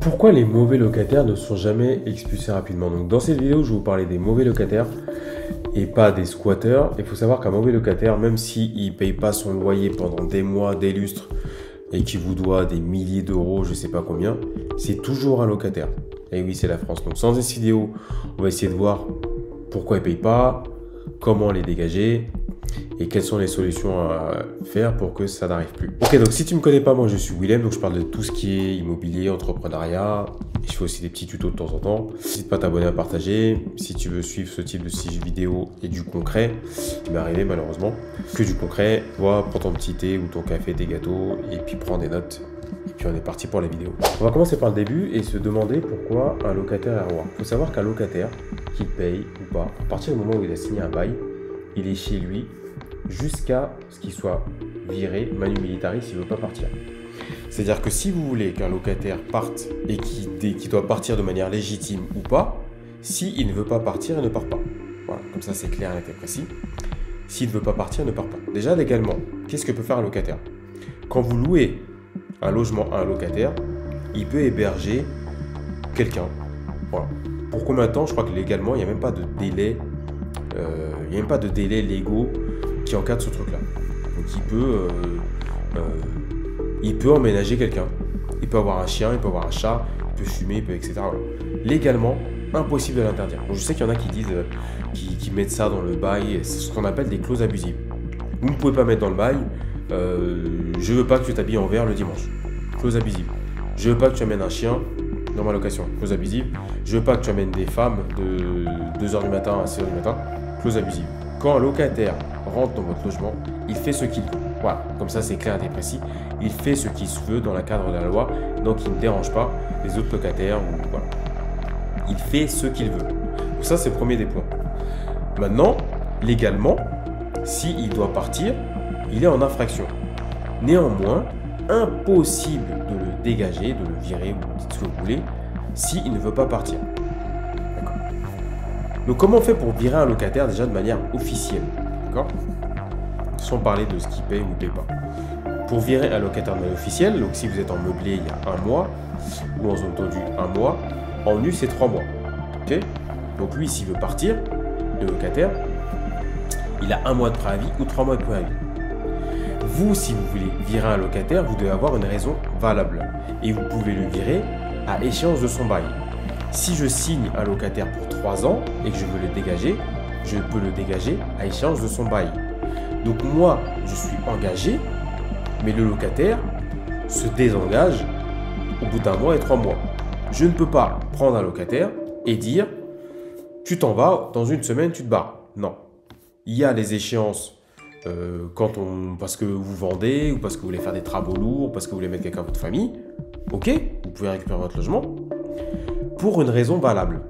Pourquoi les mauvais locataires ne sont jamais expulsés rapidement? Donc dans cette vidéo, je vais vous parler des mauvais locataires et pas des squatteurs. Il faut savoir qu'un mauvais locataire, même s'il ne paye pas son loyer pendant des mois, des lustres, et qu'il vous doit des milliers d'euros, je ne sais pas combien, c'est toujours un locataire. Et oui, c'est la France. Donc sans cette vidéo, on va essayer de voir pourquoi ils ne payent pas, comment les dégager, et quelles sont les solutions à faire pour que ça n'arrive plus. Ok, donc si tu ne me connais pas, moi je suis Willem, donc je parle de tout ce qui est immobilier, entrepreneuriat, et je fais aussi des petits tutos de temps en temps. N'hésite pas à t'abonner, à partager, si tu veux suivre ce type de vidéo et du concret, qui m'est arrivé malheureusement, que du concret, toi, prends ton petit thé ou ton café, tes gâteaux, et puis prends des notes, et puis on est parti pour la vidéo. On va commencer par le début et se demander pourquoi un locataire est roi. Il faut savoir qu'un locataire, qu'il paye ou pas, à partir du moment où il a signé un bail, il est chez lui, jusqu'à ce qu'il soit viré manu militari s'il ne veut pas partir. C'est-à-dire que si vous voulez qu'un locataire parte et qu'il doit partir de manière légitime ou pas, s'il ne veut pas partir, il ne part pas. Voilà, comme ça c'est clair et précis. S'il ne veut pas partir, il ne part pas. Déjà légalement, qu'est-ce que peut faire un locataire? Quand vous louez un logement à un locataire, il peut héberger quelqu'un. Voilà. Pour combien de temps? Je crois que légalement, il n'y a même pas de délai. Il n'y a même pas de délai légaux qui encadre ce truc-là. Donc il peut emménager quelqu'un. Il peut avoir un chien, il peut avoir un chat, il peut fumer, il peut, etc. Voilà. Légalement, impossible de l'interdire. Donc je sais qu'il y en a qui disent, qui mettent ça dans le bail, c'est ce qu'on appelle des clauses abusives. Vous ne pouvez pas mettre dans le bail, je veux pas que tu t'habilles en vert le dimanche. Clause abusive. Je veux pas que tu amènes un chien dans ma location. Clause abusive. Je veux pas que tu amènes des femmes de 2h du matin à 6h du matin. Clause abusive. Quand un locataire rentre dans votre logement, il fait ce qu'il veut. Voilà, comme ça c'est clair et précis. Il fait ce qu'il se veut dans le cadre de la loi, donc il ne dérange pas les autres locataires. Voilà. Il fait ce qu'il veut. Donc ça c'est le premier des points. Maintenant, légalement, s'il doit partir, il est en infraction. Néanmoins, impossible de le dégager, de le virer, ou dites ce que vous voulez, s'il ne veut pas partir. Donc comment on fait pour virer un locataire déjà de manière officielle? D'accord? Sans parler de ce qu'il paye ou ne paye pas. Pour virer un locataire de manière officielle, donc si vous êtes en meublé il y a un mois, ou en zone tendue un mois, en nu c'est 3 mois. Ok? Donc lui s'il veut partir, le locataire, il a 1 mois de préavis ou 3 mois de préavis. Vous, si vous voulez virer un locataire, vous devez avoir une raison valable. Et vous pouvez le virer à échéance de son bail. Si je signe un locataire pour 3 ans et que je veux le dégager, je peux le dégager à échéance de son bail. Donc moi, je suis engagé, mais le locataire se désengage au bout d'1 mois et 3 mois. Je ne peux pas prendre un locataire et dire tu t'en vas, dans 1 semaine, tu te barres. Non. Il y a les échéances parce que vous vendez ou parce que vous voulez faire des travaux lourds, parce que vous voulez mettre quelqu'un à votre famille. Ok, vous pouvez récupérer votre logement pour une raison valable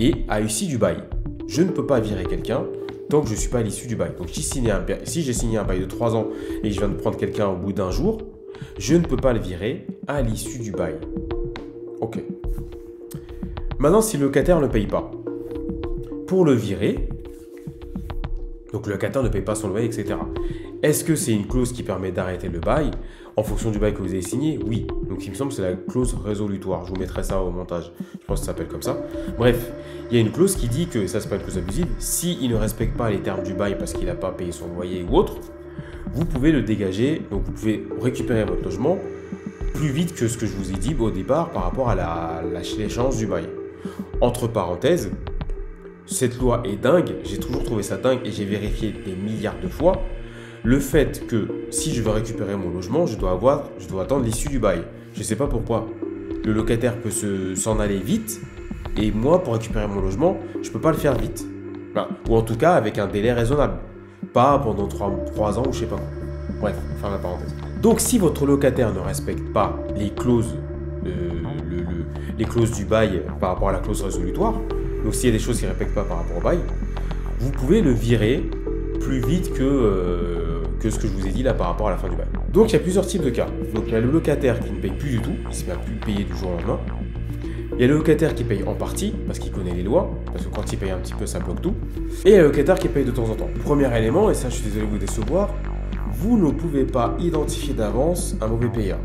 et à l'issue du bail. Je ne peux pas virer quelqu'un tant que je ne suis pas à l'issue du bail. Donc si j'ai signé un bail de 3 ans et que je viens de prendre quelqu'un au bout d'1 jour, je ne peux pas le virer à l'issue du bail. Ok. Maintenant, si le locataire ne paye pas, pour le virer, donc le locataire ne paye pas son loyer, etc. Est-ce que c'est une clause qui permet d'arrêter le bail en fonction du bail que vous avez signé? Oui. Donc il me semble que c'est la clause résolutoire. Je vous mettrai ça au montage. Je pense que ça s'appelle comme ça. Bref, il y a une clause qui dit que, ça c'est pas une clause abusive, s'il ne respecte pas les termes du bail parce qu'il n'a pas payé son loyer ou autre, vous pouvez le dégager, donc vous pouvez récupérer votre logement plus vite que ce que je vous ai dit au départ par rapport à l'échéance du bail. Entre parenthèses, cette loi est dingue, j'ai toujours trouvé ça dingue et j'ai vérifié des milliards de fois. Le fait que si je veux récupérer mon logement, je dois attendre l'issue du bail. Je ne sais pas pourquoi. Le locataire peut s'en aller vite et moi, pour récupérer mon logement, je ne peux pas le faire vite. Enfin, ou en tout cas avec un délai raisonnable. Pas pendant 3 ans ou je ne sais pas quoi. Bref, fin de la parenthèse. Donc si votre locataire ne respecte pas les clauses, les clauses du bail par rapport à la clause résolutoire, donc s'il y a des choses qu'il ne respecte pas par rapport au bail, vous pouvez le virer plus vite que ce que je vous ai dit là par rapport à la fin du bail. Donc il y a plusieurs types de cas. Donc il y a le locataire qui ne paye plus du tout, il ne s'est pas plus payé du jour au lendemain. Il y a le locataire qui paye en partie, parce qu'il connaît les lois, parce que quand il paye un petit peu, ça bloque tout. Et il y a le locataire qui paye de temps en temps. Premier élément, et ça je suis désolé de vous décevoir, vous ne pouvez pas identifier d'avance un mauvais payeur.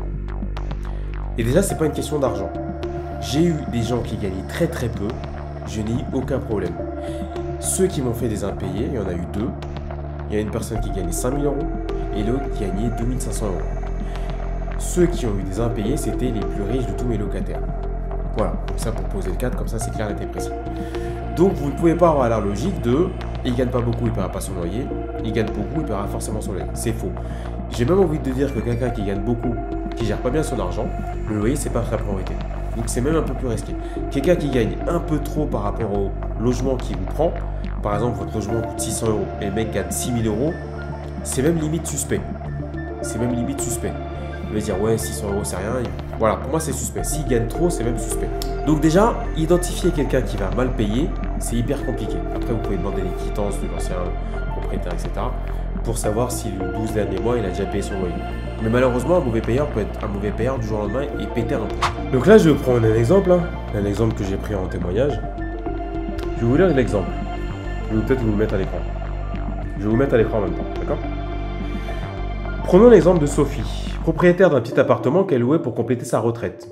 Et déjà, c'est pas une question d'argent. J'ai eu des gens qui gagnaient très très peu, je n'ai eu aucun problème. Ceux qui m'ont fait des impayés, il y en a eu deux. Il y a une personne qui gagnait 5 000 € et l'autre qui gagnait 2 500 €. Ceux qui ont eu des impayés, c'était les plus riches de tous mes locataires. Voilà, donc ça pour poser le cadre, comme ça c'est clair et précis. Donc vous ne pouvez pas avoir la logique de il gagne pas beaucoup, il ne paiera pas son loyer, il gagne beaucoup, il paiera forcément son loyer. C'est faux. J'ai même envie de dire que quelqu'un qui gagne beaucoup, qui gère pas bien son argent, le loyer c'est pas sa priorité. Donc c'est même un peu plus risqué. Quelqu'un qui gagne un peu trop par rapport au logement qu'il vous prend, par exemple votre logement coûte 600 € et le mec gagne 6 000 €, c'est même limite suspect. C'est même limite suspect. Il va dire ouais 600 € c'est rien. Voilà, pour moi c'est suspect. S'il gagne trop, c'est même suspect. Donc déjà, identifier quelqu'un qui va mal payer, c'est hyper compliqué. Après vous pouvez demander les quittances de l'ancien propriétaire, etc. pour savoir si le 12 derniers mois il a déjà payé son loyer. Mais malheureusement, un mauvais payeur peut être un mauvais payeur du jour au lendemain et péter un peu. Donc là je vais prendre un exemple, un exemple que j'ai pris en témoignage. Je vais vous lire l'exemple. Je vais peut-être vous le mettre à l'écran. Je vais vous mettre à l'écran en même temps, d'accord? Prenons l'exemple de Sophie, propriétaire d'un petit appartement qu'elle louait pour compléter sa retraite.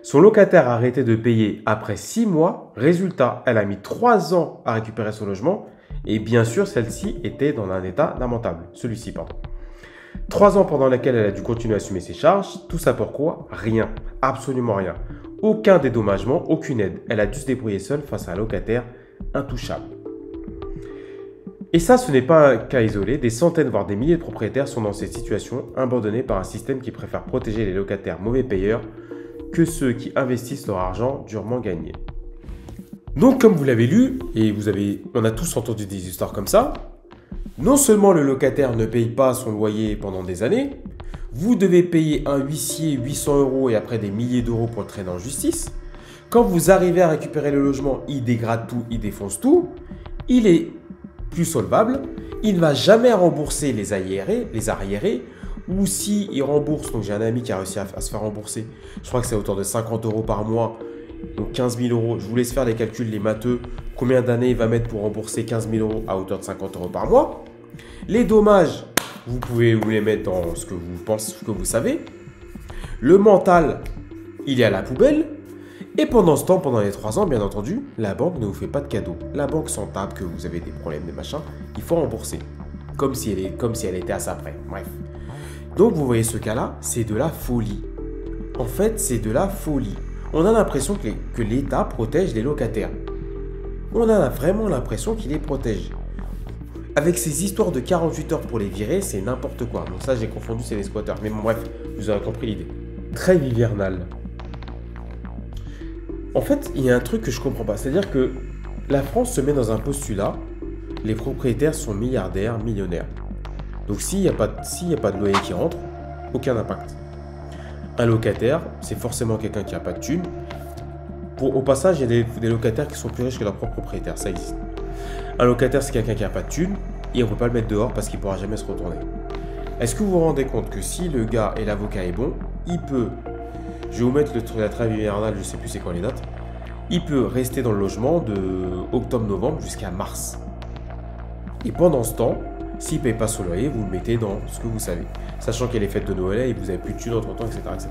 Son locataire a arrêté de payer après 6 mois. Résultat, elle a mis 3 ans à récupérer son logement. Et bien sûr, celle-ci était dans un état lamentable. Celui-ci, pardon. 3 ans pendant lesquels elle a dû continuer à assumer ses charges. Tout ça pourquoi? Rien. Absolument rien. Aucun dédommagement, aucune aide. Elle a dû se débrouiller seule face à un locataire intouchable. Et ça, ce n'est pas un cas isolé. Des centaines, voire des milliers de propriétaires sont dans cette situation, abandonnés par un système qui préfère protéger les locataires mauvais payeurs que ceux qui investissent leur argent durement gagné. Donc, comme vous l'avez lu, et on a tous entendu des histoires comme ça, non seulement le locataire ne paye pas son loyer pendant des années, vous devez payer un huissier 800 € et après des milliers d'euros pour le traîner en justice. Quand vous arrivez à récupérer le logement, il dégrade tout, il défonce tout, il est plus solvable, il ne va jamais rembourser les arriérés, ou si il rembourse, donc j'ai un ami qui a réussi à se faire rembourser, je crois que c'est à hauteur de 50 € par mois, donc 15 000 €, je vous laisse faire les calculs, les matheux, combien d'années il va mettre pour rembourser 15 000 € à hauteur de 50 € par mois. Les dommages, vous pouvez vous les mettre dans ce que vous pensez, ce que vous savez. Le mental, il est à la poubelle. Et pendant ce temps, pendant les 3 ans, bien entendu, la banque ne vous fait pas de cadeau. La banque s'en tape que vous avez des problèmes, des machins. Il faut rembourser. Comme si elle était à ça près. Bref. Donc, vous voyez ce cas-là, c'est de la folie. En fait, c'est de la folie. On a l'impression que l'État protège les locataires. On a vraiment l'impression qu'il les protège. Avec ces histoires de 48 heures pour les virer, c'est n'importe quoi. Donc ça, j'ai confondu, c'est les squatteurs. Mais bon, bref, vous aurez compris l'idée. Trêve hivernale. En fait, il y a un truc que je comprends pas. C'est-à-dire que la France se met dans un postulat. Les propriétaires sont milliardaires, millionnaires. Donc s'il n'y a pas de loyer qui rentre, aucun impact. Un locataire, c'est forcément quelqu'un qui n'a pas de thunes. Au passage, il y a des locataires qui sont plus riches que leurs propres propriétaires. Ça existe. Un locataire, c'est quelqu'un qui n'a pas de thunes et on ne peut pas le mettre dehors parce qu'il ne pourra jamais se retourner. Est-ce que vous vous rendez compte que si le gars et l'avocat est bon, il peut... Je vais vous mettre la trêve hivernale, je ne sais plus c'est quoi les dates. Il peut rester dans le logement de octobre-novembre jusqu'à mars. Et pendant ce temps, s'il ne paye pas son loyer, vous le mettez dans ce que vous savez. Sachant qu'il y a les fêtes de Noël et vous n'avez plus de thunes entre temps, etc., etc.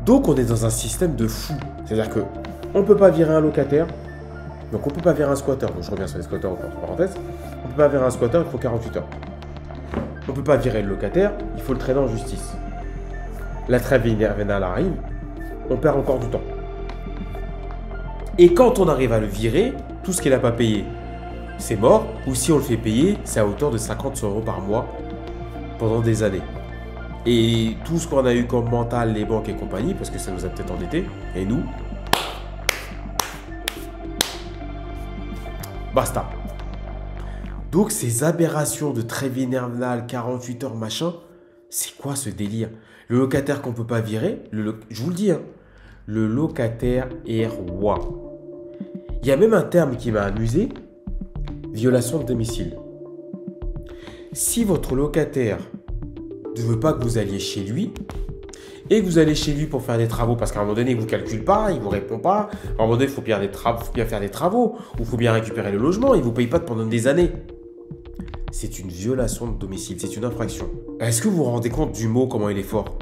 Donc on est dans un système de fou. C'est-à-dire qu'on ne peut pas virer un locataire. Donc on ne peut pas virer un squatter. Donc je reviens sur les squatters entre parenthèses. On ne peut pas virer un squatter, il faut 48 heures. On ne peut pas virer le locataire, il faut le traîner en justice. La trêve hivernale arrive, on perd encore du temps. Et quand on arrive à le virer, tout ce qu'il n'a pas payé, c'est mort. Ou si on le fait payer, c'est à hauteur de 50 € par mois pendant des années. Et tout ce qu'on a eu comme mental, les banques et compagnie, parce que ça nous a peut-être endettés, et nous, basta. Donc ces aberrations de trêve hivernale, 48 heures, machin, c'est quoi ce délire? Le locataire qu'on ne peut pas virer, je vous le dis, le locataire est roi. Il y a même un terme qui m'a amusé, violation de domicile. Si votre locataire ne veut pas que vous alliez chez lui, et que vous allez chez lui pour faire des travaux, parce qu'à un moment donné, il ne vous calcule pas, il ne vous répond pas, à un moment donné, il faut bien faire des travaux, ou il faut bien récupérer le logement, il ne vous paye pas pendant des années. C'est une violation de domicile, c'est une infraction. Est-ce que vous vous rendez compte du mot, comment il est fort?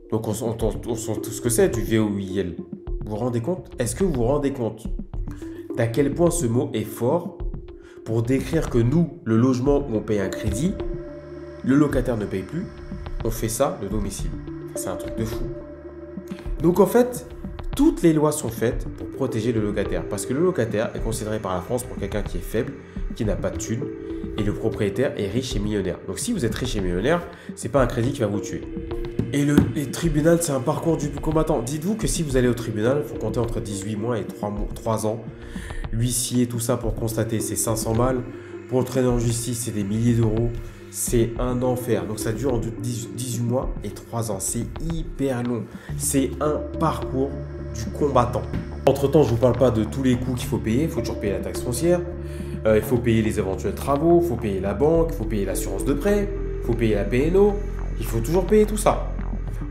Donc on sent tout ce que c'est, du VOIL. Vous vous rendez compte? Est-ce que vous vous rendez compte d'à quel point ce mot est fort pour décrire que nous, le logement où on paye un crédit, le locataire ne paye plus, on fait ça de domicile. C'est un truc de fou. Donc en fait, toutes les lois sont faites pour protéger le locataire. Parce que le locataire est considéré par la France pour quelqu'un qui est faible, qui n'a pas de thunes, et le propriétaire est riche et millionnaire. Donc si vous êtes riche et millionnaire, c'est pas un crédit qui va vous tuer. Et les tribunaux, c'est un parcours du combattant. Dites-vous que si vous allez au tribunal, il faut compter entre 18 mois et 3 ans. L'huissier, tout ça pour constater, c'est 500 balles. Pour le traîner en justice, c'est des milliers d'euros. C'est un enfer. Donc ça dure entre 18 mois et 3 ans. C'est hyper long. C'est un parcours du combattant. Entre-temps, je ne vous parle pas de tous les coûts qu'il faut payer. Il faut toujours payer la taxe foncière. Il faut payer les éventuels travaux. Il faut payer la banque. Il faut payer l'assurance de prêt. Il faut payer la PNO. Il faut toujours payer tout ça.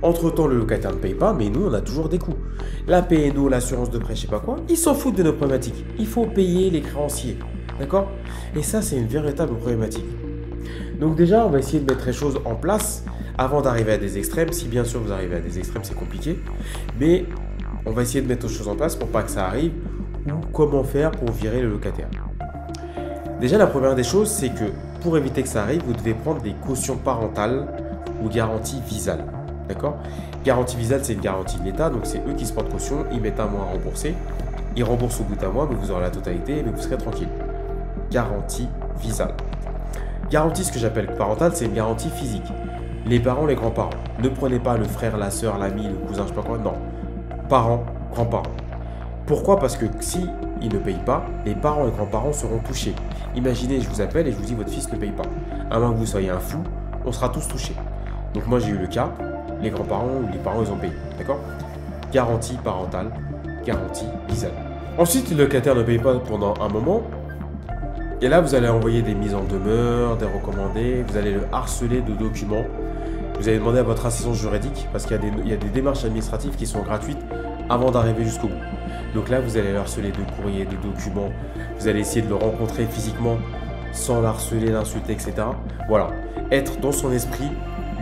Entre-temps, le locataire ne paye pas, mais nous, on a toujours des coûts. La PNO, l'assurance de prêt, je sais pas quoi, ils s'en foutent de nos problématiques. Il faut payer les créanciers. D'accord? Et ça, c'est une véritable problématique. Donc déjà, on va essayer de mettre les choses en place avant d'arriver à des extrêmes. Si bien sûr vous arrivez à des extrêmes, c'est compliqué. Mais on va essayer de mettre les choses en place pour pas que ça arrive ou comment faire pour virer le locataire. Déjà, la première des choses, c'est que pour éviter que ça arrive, vous devez prendre des cautions parentales ou garanties visales. D'accord? Garantie visale, c'est une garantie de l'État, donc c'est eux qui se portent caution, ils mettent un mois à rembourser, ils remboursent au bout d'un mois, mais vous aurez la totalité, mais vous serez tranquille. Garantie visale. Garantie, ce que j'appelle parentale, c'est une garantie physique. Les parents, les grands-parents. Ne prenez pas le frère, la sœur, l'ami, le cousin, je sais pas quoi, non. Parents, grands-parents. Pourquoi? Parce que si ils ne payent pas, les parents et grands-parents seront touchés. Imaginez, je vous appelle et je vous dis votre fils ne paye pas. À moins que vous soyez un fou, on sera tous touchés. Donc moi j'ai eu le cas. Les grands-parents ou les parents, ils ont payé. D'accord? Garantie parentale, garantie visale. Ensuite, le locataire ne paye pas pendant un moment. Et là, vous allez envoyer des mises en demeure, des recommandés. Vous allez le harceler de documents. Vous allez demander à votre assistance juridique parce qu'il y a des démarches administratives qui sont gratuites avant d'arriver jusqu'au bout. Donc là, vous allez le harceler de courriers, de documents. Vous allez essayer de le rencontrer physiquement sans l'harceler, l'insulter, etc. Voilà. Être dans son esprit,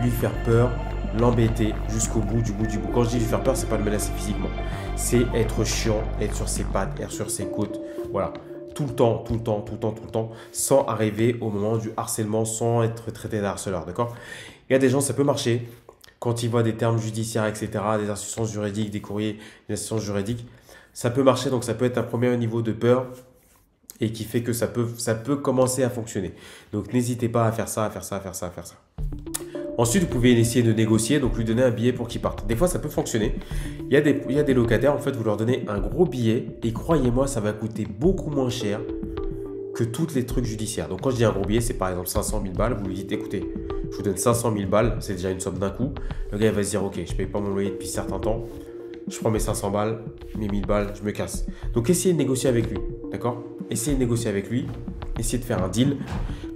lui faire peur, l'embêter jusqu'au bout du bout du bout. Quand je dis lui faire peur, c'est pas le menacer physiquement. C'est être chiant, être sur ses pattes, être sur ses côtes. Voilà. Tout le temps, tout le temps, tout le temps, tout le temps, sans arriver au moment du harcèlement, sans être traité d'harceleur. D'accord? Il y a des gens, ça peut marcher. Quand ils voient des termes judiciaires, etc., des instances juridiques, des courriers, des instances juridiques, ça peut marcher. Donc ça peut être un premier niveau de peur et qui fait que ça peut commencer à fonctionner. Donc n'hésitez pas à faire ça, à faire ça, à faire ça, à faire ça. Ensuite, vous pouvez essayer de négocier, donc lui donner un billet pour qu'il parte. Des fois, ça peut fonctionner. Il y a des locataires, en fait, vous leur donnez un gros billet et croyez-moi, ça va coûter beaucoup moins cher que tous les trucs judiciaires. Donc, quand je dis un gros billet, c'est par exemple 500 000 balles. Vous lui dites, écoutez, je vous donne 500 000 balles, c'est déjà une somme d'un coup. Le gars, il va se dire, ok, je ne paye pas mon loyer depuis un certain temps. Je prends mes 500 balles, mes 1000 balles, je me casse. Donc, essayez de négocier avec lui, d'accord? Essayez de négocier avec lui, essayez de faire un deal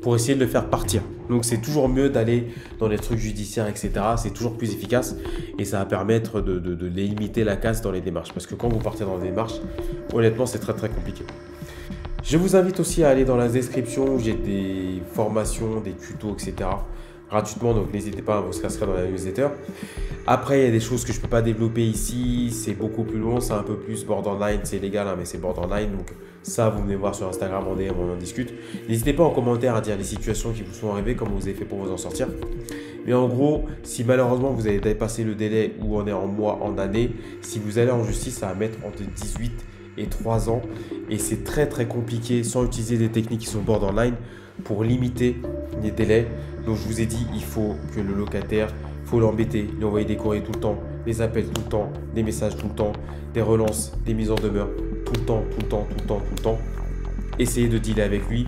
pour essayer de le faire partir. Donc c'est toujours mieux d'aller dans les trucs judiciaires, etc. C'est toujours plus efficace et ça va permettre de limiter la casse dans les démarches. Parce que quand vous partez dans les démarches, honnêtement, c'est très très compliqué. Je vous invite aussi à aller dans la description où j'ai des formations, des tutos, etc. gratuitement, donc n'hésitez pas à vous inscrire dans la newsletter. Après, il y a des choses que je ne peux pas développer ici, c'est beaucoup plus long, c'est un peu plus borderline, c'est légal, hein, mais c'est borderline, donc ça, vous venez voir sur Instagram, en DM, on en discute. N'hésitez pas en commentaire à dire les situations qui vous sont arrivées, comment vous avez fait pour vous en sortir. Mais en gros, si malheureusement vous avez dépassé le délai où on est en mois, en année, si vous allez en justice, ça va mettre entre 18 et 3 ans. Et c'est très très compliqué sans utiliser des techniques qui sont borderline pour limiter les délais. Donc je vous ai dit, il faut que le locataire, il faut l'embêter, lui envoyer des courriers tout le temps, des appels tout le temps, des messages tout le temps, des relances, des mises en demeure, tout le temps, tout le temps, tout le temps, tout le temps. Essayez de dealer avec lui,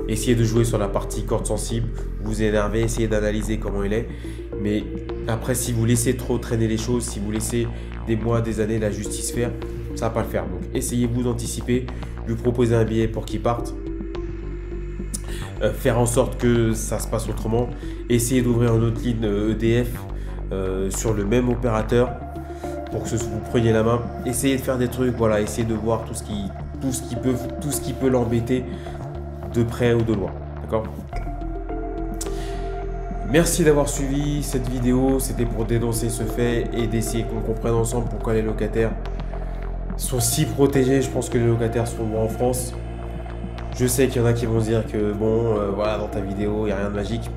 essayez de jouer sur la partie corde sensible, vous énervez, essayez d'analyser comment il est. Mais après, si vous laissez trop traîner les choses, si vous laissez des mois, des années la justice faire, ça ne va pas le faire. Donc essayez-vous d'anticiper, lui proposer un billet pour qu'il parte. Faire en sorte que ça se passe autrement. Essayez d'ouvrir une autre ligne EDF sur le même opérateur pour que vous preniez la main. Essayez de faire des trucs, voilà, essayez de voir tout ce qui peut l'embêter de près ou de loin. D'accord ? Merci d'avoir suivi cette vidéo. C'était pour dénoncer ce fait et d'essayer qu'on comprenne ensemble pourquoi les locataires sont si protégés. Je pense que les locataires sont bons en France. Je sais qu'il y en a qui vont se dire que bon, voilà, dans ta vidéo, il n'y a rien de magique.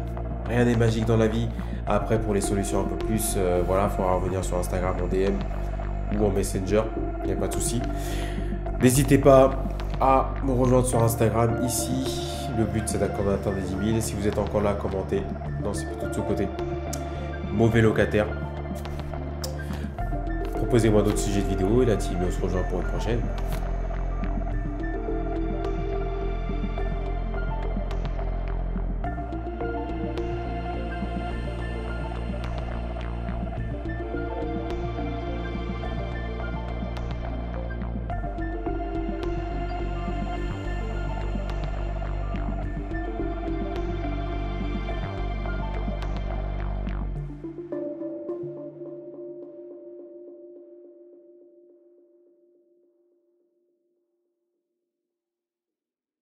Rien n'est magique dans la vie. Après, pour les solutions un peu plus, voilà, il faudra revenir sur Instagram en DM ou en Messenger. Il n'y a pas de souci. N'hésitez pas à me rejoindre sur Instagram ici. Le but, c'est d'atteindre les 10 000. Si vous êtes encore là, commentez. Non, c'est plutôt de ce côté. Mauvais locataire. Proposez-moi d'autres sujets de vidéo et la team, on se rejoint pour une prochaine.